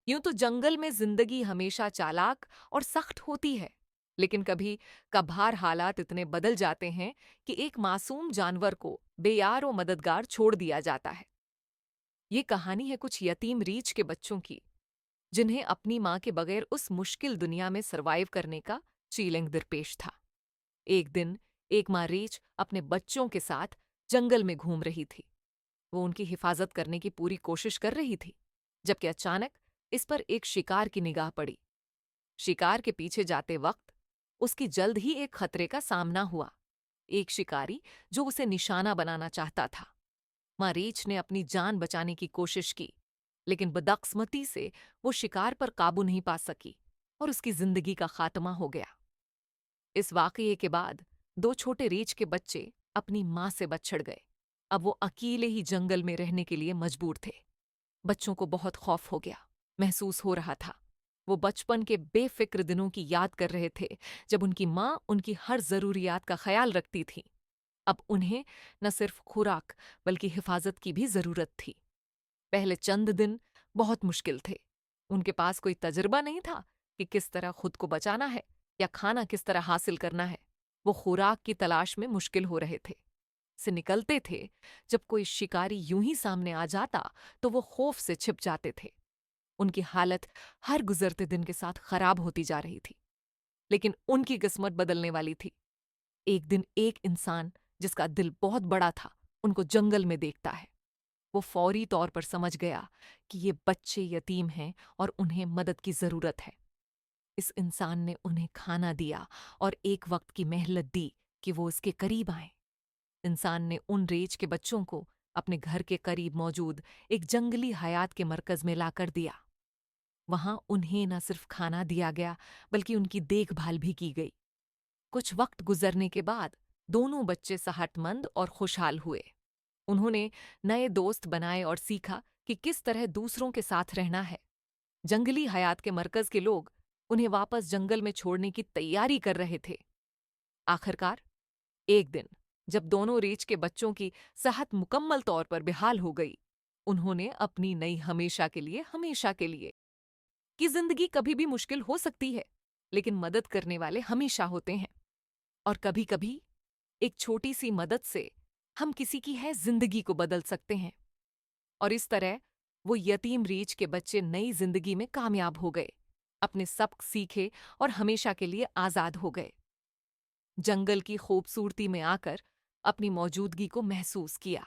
यूं तो जंगल में जिंदगी हमेशा चालाक और सख्त होती है, लेकिन कभी कभार हालात इतने बदल जाते हैं कि एक मासूम जानवर को बेयार और मददगार छोड़ दिया जाता है। ये कहानी है कुछ यतीम रीछ के बच्चों की, जिन्हें अपनी मां के बगैर उस मुश्किल दुनिया में सरवाइव करने का चैलेंज दरपेश था। एक दिन एक माँ रीछ अपने बच्चों के साथ जंगल में घूम रही थी। वो उनकी हिफाजत करने की पूरी कोशिश कर रही थी, जबकि अचानक इस पर एक शिकार की निगाह पड़ी। शिकार के पीछे जाते वक्त उसकी जल्द ही एक खतरे का सामना हुआ। एक शिकारी जो उसे निशाना बनाना चाहता था। माँ रीछ ने अपनी जान बचाने की कोशिश की, लेकिन बदकिस्मती से वो शिकार पर काबू नहीं पा सकी और उसकी जिंदगी का खात्मा हो गया। इस वाकये के बाद दो छोटे रीछ के बच्चे अपनी मां से बछड़ गए। अब वो अकेले ही जंगल में रहने के लिए मजबूर थे। बच्चों को बहुत खौफ हो गया महसूस हो रहा था। वो बचपन के बेफिक्र दिनों की याद कर रहे थे, जब उनकी मां उनकी हर जरूरियात का ख्याल रखती थी। अब उन्हें न सिर्फ खुराक बल्कि हिफाजत की भी जरूरत थी। पहले चंद दिन बहुत मुश्किल थे। उनके पास कोई तजुर्बा नहीं था कि किस तरह खुद को बचाना है या खाना किस तरह हासिल करना है। वो खुराक की तलाश में मुश्किल हो रहे थे से निकलते थे। जब कोई शिकारी यूं ही सामने आ जाता तो वो खौफ से छिप जाते थे। उनकी हालत हर गुजरते दिन के साथ खराब होती जा रही थी, लेकिन उनकी किस्मत बदलने वाली थी। एक दिन एक इंसान जिसका दिल बहुत बड़ा था उनको जंगल में देखता है। वो फौरी तौर पर समझ गया कि ये बच्चे यतीम हैं और उन्हें मदद की जरूरत है। इस इंसान ने उन्हें खाना दिया और एक वक्त की मेहनत दी कि वो इसके करीब आए। इंसान ने उन रेच के बच्चों को अपने घर के करीब मौजूद एक जंगली हयात के मरकज में लाकर दिया। वहां उन्हें न सिर्फ खाना दिया गया बल्कि उनकी देखभाल भी की गई। कुछ वक्त गुजरने के बाद दोनों बच्चे सेहतमंद और खुशहाल हुए। उन्होंने नए दोस्त बनाए और सीखा कि किस तरह दूसरों के साथ रहना है। जंगली हयात के मरकज के लोग उन्हें वापस जंगल में छोड़ने की तैयारी कर रहे थे। आखिरकार एक दिन जब दोनों रीछ के बच्चों की सेहत मुकम्मल तौर पर बेहाल हो गई, उन्होंने अपनी नई हमेशा के लिए कि जिंदगी कभी भी मुश्किल हो सकती है, लेकिन मदद करने वाले हमेशा होते हैं। और कभी कभी एक छोटी सी मदद से हम किसी की है जिंदगी को बदल सकते हैं। और इस तरह वो यतीम रीछ के बच्चे नई जिंदगी में कामयाब हो गए, अपने सबक सीखे और हमेशा के लिए आजाद हो गए। जंगल की खूबसूरती में आकर अपनी मौजूदगी को महसूस किया।